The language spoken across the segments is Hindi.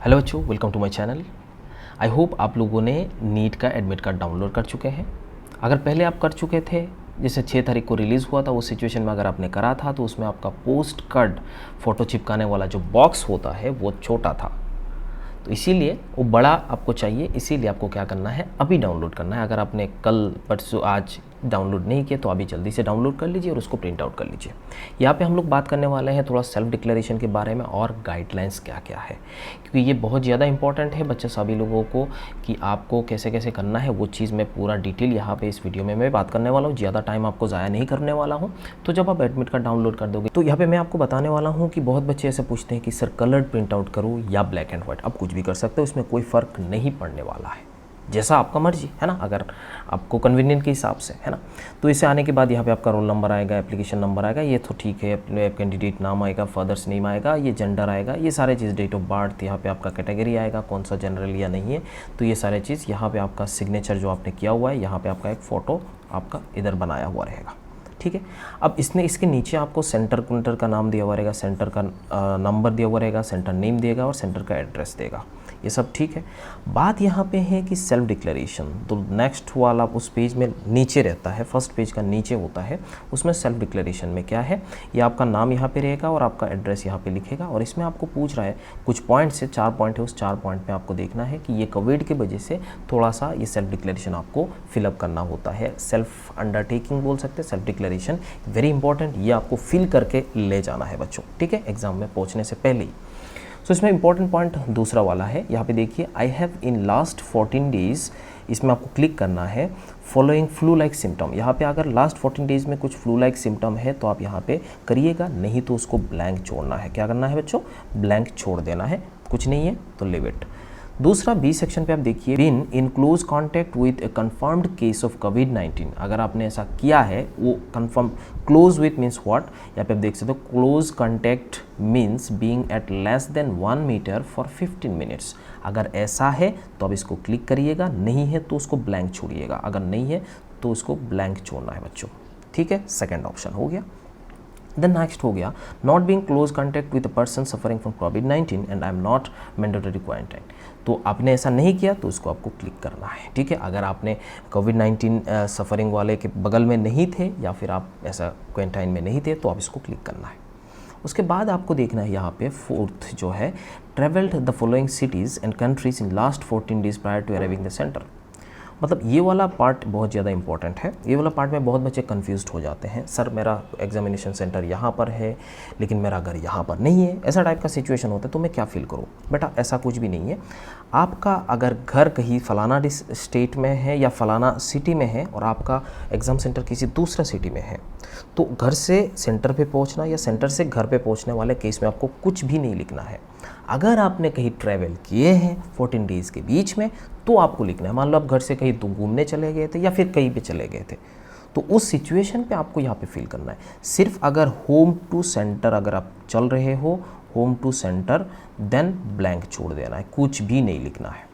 हेलो बच्चों, welcome to my channel. I hope आप लोगों ने नीट का एडमिट कार्ड डाउनलोड कर चुके हैं। अगर पहले आप कर चुके थे, जैसे 6 तारीख को रिलीज़ हुआ था, उस सिचुएशन में अगर आपने करा था तो उसमें आपका पोस्ट कार्ड फ़ोटो चिपकाने वाला जो बॉक्स होता है वो छोटा था, तो इसीलिए वो बड़ा आपको चाहिए। इसीलिए आपको क्या करना है, अभी डाउनलोड करना है। अगर आपने कल परसों आज डाउनलोड नहीं किया तो अभी जल्दी से डाउनलोड कर लीजिए और उसको प्रिंट आउट कर लीजिए। यहाँ पे हम लोग बात करने वाले हैं थोड़ा सेल्फ डिक्लेरेशन के बारे में और गाइडलाइंस क्या क्या है, क्योंकि ये बहुत ज़्यादा इंपॉर्टेंट है बच्चे सभी लोगों को कि आपको कैसे कैसे करना है। वो चीज़ मैं पूरा डिटेल यहाँ पे इस वीडियो में मैं बात करने वाला हूँ। ज़्यादा टाइम आपको ज़ाया नहीं करने वाला हूँ। तो जब आप एडमिट कार्ड डाउनलोड कर दोगे तो यहाँ पे मैं आपको बताने वाला हूँ कि बहुत बच्चे ऐसे पूछते हैं कि सर कलर्ड प्रिंट आउट करूँ या ब्लैक एंड वाइट। आप कुछ भी कर सकते हो, इसमें कोई फ़र्क नहीं पड़ने वाला है, जैसा आपका मर्जी है ना, अगर आपको कन्वीनियंट के हिसाब से है ना। तो इसे आने के बाद यहाँ पे आपका रोल नंबर आएगा, एप्लीकेशन नंबर आएगा, ये तो ठीक है, कैंडिडेट नाम आएगा, फादर्स नेम आएगा, ये जेंडर आएगा, ये सारे चीज़, डेट ऑफ बर्थ, यहाँ पे आपका कैटेगरी आएगा, कौन सा जनरल या नहीं है, तो ये सारे चीज़। यहाँ पे आपका सिग्नेचर जो आपने किया हुआ है, यहाँ पे आपका एक फ़ोटो आपका इधर बनाया हुआ रहेगा, ठीक है। अब इसके नीचे आपको सेंटर कुंटर का नाम दिया हुआ रहेगा, सेंटर का नंबर दिया हुआ रहेगा, सेंटर नेम देगा और सेंटर का एड्रेस देगा, ये सब ठीक है। बात यहाँ पे है कि सेल्फ डिक्लेरेशन, तो नेक्स्ट वाला उस पेज में नीचे रहता है, फर्स्ट पेज का नीचे होता है, उसमें सेल्फ डिक्लेरेशन में क्या है, ये आपका नाम यहाँ पे रहेगा और आपका एड्रेस यहाँ पे लिखेगा। और इसमें आपको पूछ रहा है कुछ पॉइंट से, 4 पॉइंट है, उस 4 पॉइंट में आपको देखना है कि ये कोविड की वजह से थोड़ा सा ये सेल्फ डिक्लेरेशन आपको फिलअप करना होता है। सेल्फ अंडरटेकिंग बोल सकते हैं, सेल्फ डिक्लेरेशन वेरी इंपॉर्टेंट, ये आपको फिल करके ले जाना है बच्चों, ठीक है, एग्जाम में पहुँचने से पहले ही। सो इसमें इंपॉर्टेंट पॉइंट दूसरा वाला है, यहाँ पे देखिए, I have in last 14 days, इसमें आपको क्लिक करना है फॉलोइंग फ्लू लाइक सिम्टम। यहाँ पे अगर लास्ट 14 डेज़ में कुछ फ्लू लाइक सिम्टम है तो आप यहाँ पे करिएगा, नहीं तो उसको ब्लैंक छोड़ना है। क्या करना है बच्चों, ब्लैंक छोड़ देना है, कुछ नहीं है तो लिव इट। दूसरा बी सेक्शन पे आप देखिए, been in close contact with a confirmed case of कोविड-19। अगर आपने ऐसा किया है, वो confirm, close with means what, यहाँ पे आप देख सकते हो, close contact means being at less than 1 metre for 15 minutes. अगर ऐसा है तो अब इसको क्लिक करिएगा, नहीं है तो उसको ब्लैंक छोड़िएगा, अगर नहीं है तो उसको ब्लैंक छोड़ना है बच्चों, ठीक है। सेकेंड ऑप्शन हो गया। देन नेक्स्ट हो गया, not being close contact with a person suffering from covid and I am not mandatory quarantine. तो आपने ऐसा नहीं किया तो उसको आपको क्लिक करना है, ठीक है। अगर आपने कोविड-19 सफरिंग वाले के बगल में नहीं थे या फिर आप ऐसा क्वारंटाइन में नहीं थे तो आप इसको क्लिक करना है। उसके बाद आपको देखना है यहाँ पे फोर्थ जो है, travelled the following cities and countries in last 14 days prior to arriving the centre. मतलब ये वाला पार्ट बहुत ज़्यादा इंपॉर्टेंट है। ये वाला पार्ट में बहुत बच्चे कंफ्यूज्ड हो जाते हैं, सर मेरा एग्जामिनेशन सेंटर यहाँ पर है लेकिन मेरा घर यहाँ पर नहीं है, ऐसा टाइप का सिचुएशन होता है, तो मैं क्या फ़ील करूँ। बेटा ऐसा कुछ भी नहीं है। आपका अगर घर कहीं फ़लाना स्टेट में है या फ़लाना सिटी में है और आपका एग्ज़ाम सेंटर किसी दूसरा सिटी में है, तो घर से सेंटर पे पहुंचना या सेंटर से घर पे पहुंचने वाले केस में आपको कुछ भी नहीं लिखना है। अगर आपने कहीं ट्रैवल किए हैं 14 डेज़ के बीच में तो आपको लिखना है। मान लो आप घर से कहीं घूमने चले गए थे या फिर कहीं पे चले गए थे, तो उस सिचुएशन पे आपको यहाँ पे फिल करना है। सिर्फ अगर होम टू सेंटर अगर आप चल रहे हो, home to centre, then blank छोड़ देना है, कुछ भी नहीं लिखना है।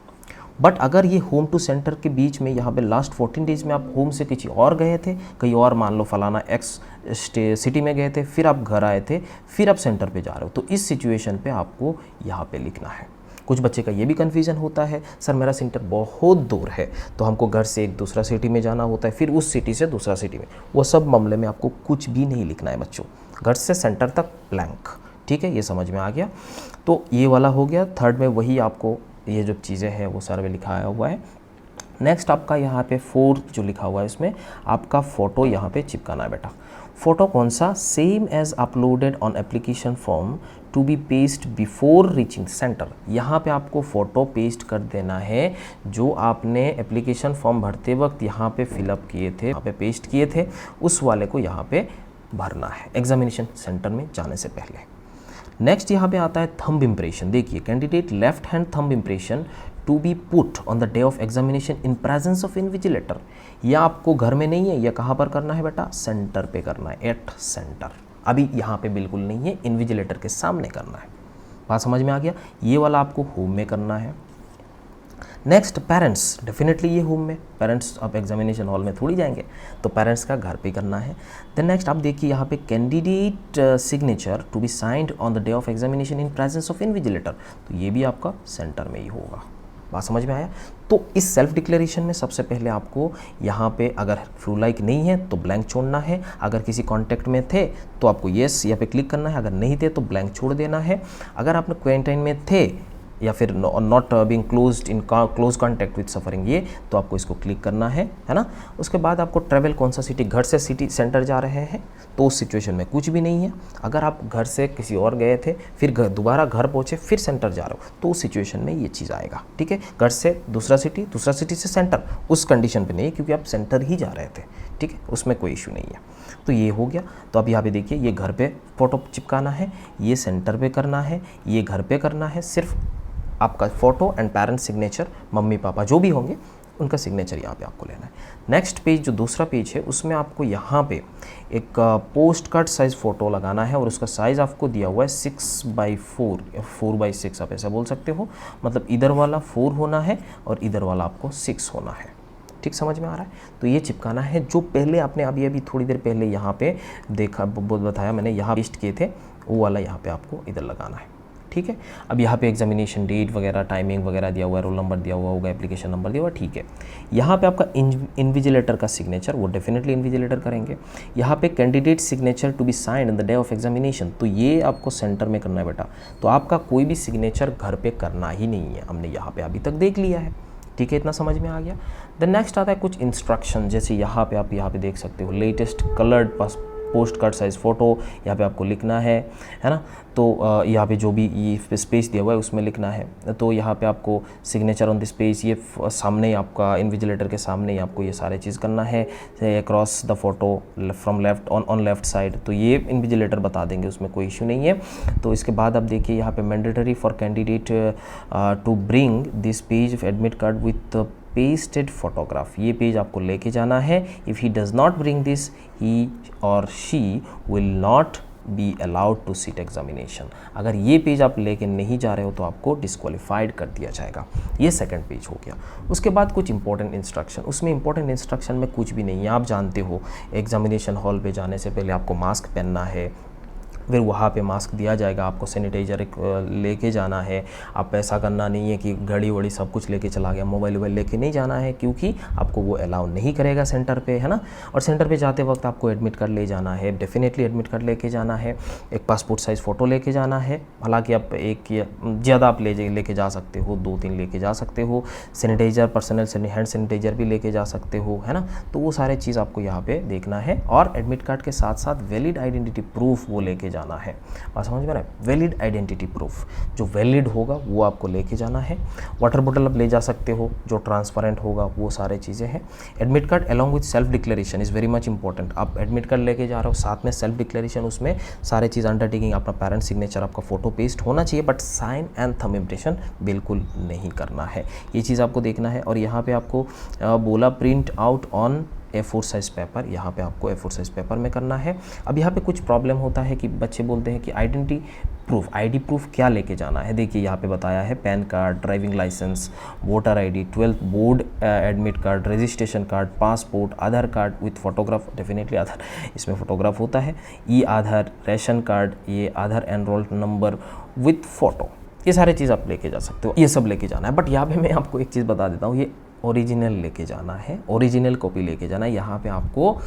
बट अगर ये होम टू सेंटर के बीच में यहाँ पे लास्ट 14 डेज़ में आप होम से किसी और गए थे, कहीं और, मान लो फलाना एक्स सिटी में गए थे, फिर आप घर आए थे, फिर आप सेंटर पे जा रहे हो, तो इस सिचुएशन पे आपको यहाँ पे लिखना है। कुछ बच्चे का ये भी कन्फ्यूज़न होता है, सर मेरा सेंटर बहुत दूर है तो हमको घर से एक दूसरा सिटी में जाना होता है, फिर उस सिटी से दूसरा सिटी में, वो सब मामले में आपको कुछ भी नहीं लिखना है बच्चों, घर से सेंटर तक ब्लैंक, ठीक है। ये समझ में आ गया। तो ये वाला हो गया। थर्ड में वही आपको ये जो चीज़ें हैं वो सर्वे लिखाया हुआ है। नेक्स्ट आपका यहाँ पे फोर्थ जो लिखा हुआ है, इसमें आपका फ़ोटो यहाँ पे चिपकाना है बेटा। फ़ोटो कौन सा, same as uploaded on application form to be paste before reaching centre. यहाँ पे आपको फ़ोटो पेस्ट कर देना है जो आपने एप्लीकेशन फॉर्म भरते वक्त यहाँ पे फिलअप किए थे, यहाँ पे पेस्ट किए थे, उस वाले को यहाँ पे भरना है एग्जामिनेशन सेंटर में जाने से पहले। नेक्स्ट यहाँ पे आता है थंब इम्प्रेशन। देखिए, candidate left hand thumb impression to be put on the day of examination in presence of invigilator. यह आपको घर में नहीं है, यह कहाँ पर करना है बेटा, सेंटर पे करना है, एट सेंटर। अभी यहाँ पे बिल्कुल नहीं है, इन्विजिलेटर के सामने करना है। बात समझ में आ गया। ये वाला आपको होम में करना है। नेक्स्ट पेरेंट्स, डेफिनेटली ये होम में, पेरेंट्स आप एग्जामिनेशन हॉल में थोड़ी जाएंगे, तो पेरेंट्स का घर पे करना है। देन नेक्स्ट आप देखिए यहाँ पे candidate signature to be signed on the day of examination in presence of invigilator, तो ये भी आपका सेंटर में ही होगा। बात समझ में आया? तो इस सेल्फ डिक्लेरेशन में सबसे पहले आपको यहाँ पे अगर फ्लू लाइक नहीं है तो ब्लैंक छोड़ना है, अगर किसी कॉन्टैक्ट में थे तो आपको येस यहाँ पे क्लिक करना है, अगर नहीं थे तो ब्लैंक छोड़ देना है, अगर आपने क्वारंटाइन में थे या फिर not being closed in close contact with suffering, ये तो आपको इसको क्लिक करना है ना। उसके बाद आपको ट्रैवल कौन सा सिटी, घर से सिटी सेंटर जा रहे हैं तो उस सिचुएशन में कुछ भी नहीं है। अगर आप घर से किसी और गए थे फिर दोबारा घर पहुँचे फिर सेंटर जा रहे हो तो उस सिचुएशन में ये चीज़ आएगा, ठीक है। घर से दूसरा सिटी से सेंटर, उस कंडीशन पर नहीं है क्योंकि आप सेंटर ही जा रहे थे, ठीक है, उसमें कोई इशू नहीं है। तो ये हो गया। तो अब यहाँ पे देखिए ये घर पे फ़ोटो चिपकाना है, ये सेंटर पे करना है, ये घर पे करना है, सिर्फ आपका photo and parents signature, mummy papa जो भी होंगे उनका सिग्नेचर यहाँ पे आपको लेना है। नेक्स्ट पेज जो दूसरा पेज है उसमें आपको यहाँ पे एक पोस्ट कार्ड साइज़ फ़ोटो लगाना है और उसका साइज़ आपको दिया हुआ है 6x4 या 4x6 आप ऐसा बोल सकते हो, मतलब इधर वाला 4 होना है और इधर वाला आपको 6 होना है, ठीक समझ में आ रहा है? तो ये चिपकाना है जो पहले आपने अभी थोड़ी देर पहले यहाँ पे देखा, बताया मैंने, यहाँ पेस्ट किए थे वो वाला यहाँ पे आपको इधर लगाना है, ठीक है। अब यहाँ पे एग्जामिनेशन डेट वगैरह, टाइमिंग वगैरह दिया हुआ है, रोल नंबर दिया हुआ होगा, एप्लीकेशन नंबर दिया हुआ है, ठीक है। यहाँ पे आपका इन्विजिलेटर का सिग्नेचर, वो डेफिनेटली इन्विजिलेटर करेंगे। यहाँ पे candidate signature to be signed in the day of examination, तो ये आपको सेंटर में करना है बेटा, तो आपका कोई भी सिग्नेचर घर पे करना ही नहीं है, हमने यहाँ पे अभी तक देख लिया है, ठीक है, इतना समझ में आ गया। देन नेक्स्ट आता है कुछ इंस्ट्रक्शन, जैसे यहाँ पे आप यहाँ पे देख सकते हो latest coloured post card size photo यहाँ पे आपको लिखना है ना। तो यहाँ पे जो भी ये स्पेस दिया हुआ है उसमें लिखना है। तो यहाँ पे आपको सिग्नेचर ऑन दिस पेज, ये सामने ही आपका इन्विजिलेटर के सामने ही आपको ये सारे चीज़ करना है, across the photo from left on left side, तो ये इन्विजिलेटर बता देंगे, उसमें कोई इशू नहीं है। तो इसके बाद आप देखिए यहाँ पे mandatory for candidate to bring this page of admit card with pasted photograph, ये पेज आपको लेके जाना है। If he does not bring this he और she will not be allowed to sit examination, अगर ये पेज आप लेके नहीं जा रहे हो तो आपको डिस्क्वालीफाइड कर दिया जाएगा। ये सेकंड पेज हो गया। उसके बाद कुछ इंपॉर्टेंट इंस्ट्रक्शन, उसमें इंपॉर्टेंट इंस्ट्रक्शन में कुछ भी नहीं है, आप जानते हो एग्जामिनेशन हॉल पे जाने से पहले आपको मास्क पहनना है, फिर वहाँ पे मास्क दिया जाएगा, आपको सैनिटाइजर लेके जाना है। आप ऐसा करना नहीं है कि घड़ी वड़ी सब कुछ लेके चला गया, मोबाइल वोबाइल लेके नहीं जाना है क्योंकि आपको वो अलाउ नहीं करेगा सेंटर पे, है ना। और सेंटर पे जाते वक्त आपको एडमिट कार्ड ले जाना है, डेफिनेटली एडमिट कार्ड लेके जाना है, एक पासपोर्ट साइज़ फ़ोटो लेके जाना है, हालांकि आप एक या ज़्यादा आप लेके जा सकते हो, 2-3 लेके जा सकते हो, सैनिटाइजर पर्सनल हैंड सैनिटाइजर भी लेके जा सकते हो, है ना। तो वो सारे चीज़ आपको यहाँ पर देखना है और एडमिट कार्ड के साथ साथ वैलिड आइडेंटिटी प्रूफ वो लेके जाना है। बात समझ में आ रहा है? वैलिड आइडेंटिटी प्रूफ जो वैलिड होगा वो आपको लेके जाना है। वाटर बोतल आप ले जा सकते हो जो ट्रांसपेरेंट होगा, वो सारे चीज़ें हैं। Admit card along with self declaration is very much important. आप एडमिट कार्ड लेके जा रहे हो, साथ में सेल्फ डिक्लेरेशन, उसमें सारे चीज़ अंडरटेकिंग, अपना पेरेंट सिग्नेचर, आपका फोटो पेस्ट होना चाहिए, but sign and thumb impression बिल्कुल नहीं करना है। ये चीज़ आपको देखना है। और यहाँ पे आपको बोला print out on A4 size paper, यहाँ पे आपको A4 साइज़ पेपर में करना है। अब यहाँ पे कुछ प्रॉब्लम होता है कि बच्चे बोलते हैं कि आइडेंटिटी प्रूफ, आईडी प्रूफ क्या लेके जाना है। देखिए यहाँ पे बताया है PAN card, driving licence, voter ID, 12th board admit card, registration card, passport, Aadhaar card with photograph, definitely Aadhaar इसमें फ़ोटोग्राफ होता है, ई आधार, रेशन कार्ड, ये Aadhaar enrolled number with photo, ये सारे चीज़ आप लेके जा सकते हो, ये सब लेके जाना है। बट यहाँ पे मैं आपको एक चीज़ बता देता हूँ, ये ओरिजिनल लेके जाना है, ओरिजिनल कॉपी लेके जाना है। यहाँ पे आपको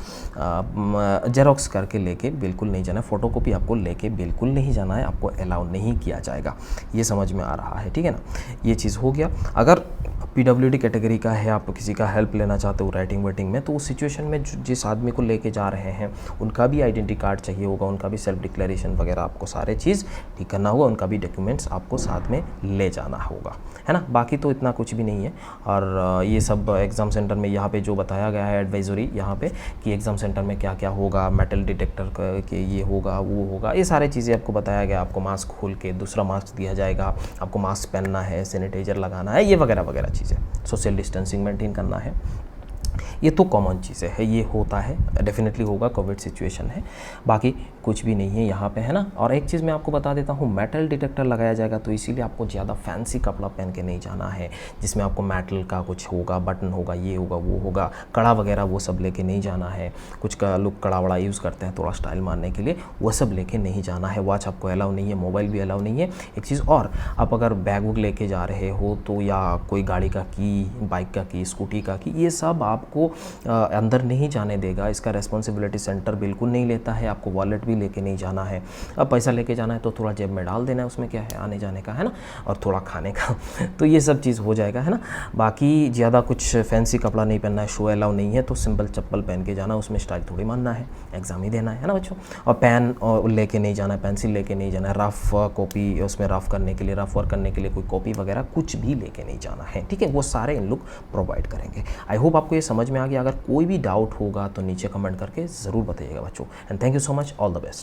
जेरोक्स करके लेके बिल्कुल नहीं जाना है, फ़ोटो कॉपी आपको लेके बिल्कुल नहीं जाना है, आपको अलाउ नहीं किया जाएगा। ये समझ में आ रहा है, ठीक है ना। ये चीज़ हो गया। अगर PWD कैटेगरी का है, आप किसी का हेल्प लेना चाहते हो राइटिंग वाइटिंग में, तो उस सिचुएशन में जिस आदमी को लेके जा रहे हैं उनका भी आइडेंटिटी कार्ड चाहिए होगा, उनका भी सेल्फ डिक्लेरेशन वगैरह आपको सारे चीज़ ठीक करना होगा, उनका भी डॉक्यूमेंट्स आपको साथ में ले जाना होगा, है ना। बाकी तो इतना कुछ भी नहीं है। और ये सब एग्ज़ाम सेंटर में यहाँ पे जो बताया गया है एडवाइजरी यहाँ पे कि एग्ज़ाम सेंटर में क्या क्या होगा, मेटल डिटेक्टर के ये होगा, वो होगा, ये सारी चीज़ें आपको बताया गया। आपको मास्क खोल के दूसरा मास्क दिया जाएगा, आपको मास्क पहनना है, सैनिटाइजर लगाना है, ये वगैरह वगैरह चीज़ें, सोशल डिस्टेंसिंग मेंटेन करना है। ये तो कॉमन चीज़ें है, ये होता है, डेफिनेटली होगा, कोविड सिचुएशन है। बाकी कुछ भी नहीं है यहाँ पे, है ना। और एक चीज़ मैं आपको बता देता हूँ, मेटल डिटेक्टर लगाया जाएगा तो इसीलिए आपको ज़्यादा फैंसी कपड़ा पहन के नहीं जाना है जिसमें आपको मेटल का कुछ होगा, बटन होगा, ये होगा, वो होगा, कड़ा वगैरह वो सब लेके नहीं जाना है। कुछ का लोग कड़ा वड़ा यूज़ करते हैं थोड़ा स्टाइल मारने के लिए, वो सब लेके नहीं जाना है। वॉच आपको अलाउ नहीं है, मोबाइल भी अलाउ नहीं है। एक चीज़ और, आप अगर बैग वुग लेके जा रहे हो तो, या कोई गाड़ी का की, बाइक का की, स्कूटी का की, ये सब आपको अंदर नहीं जाने देगा। इसका रिस्पॉन्सिबिलिटी सेंटर बिल्कुल नहीं लेता है। आपको वॉलेट भी लेके नहीं जाना है। अब पैसा लेके जाना है तो थोड़ा जेब में डाल देना है, उसमें क्या है, आने जाने का, है ना, और थोड़ा खाने का तो ये सब चीज़ हो जाएगा, है ना। बाकी ज़्यादा कुछ फैंसी कपड़ा नहीं पहनना है, शू अलाउ नहीं है, तो सिंपल चप्पल पहन के जाना, उसमें स्टाइल थोड़ी मानना है, एग्ज़ाम ही देना है ना बच्चों। और पेन और लेके नहीं जाना है, पेंसिल लेके नहीं जाना है, रफ़ कॉपी, उसमें रफ़ करने के लिए, रफ़ वर्क करने के लिए कोई कॉपी वगैरह कुछ भी लेके नहीं जाना है, ठीक है। वो सारे इन लोग प्रोवाइड करेंगे। आई होप आपको ये समझ में आ गया। अगर कोई भी डाउट होगा तो नीचे कमेंट करके ज़रूर बताइएगा बच्चों। And thank you so much, all the best.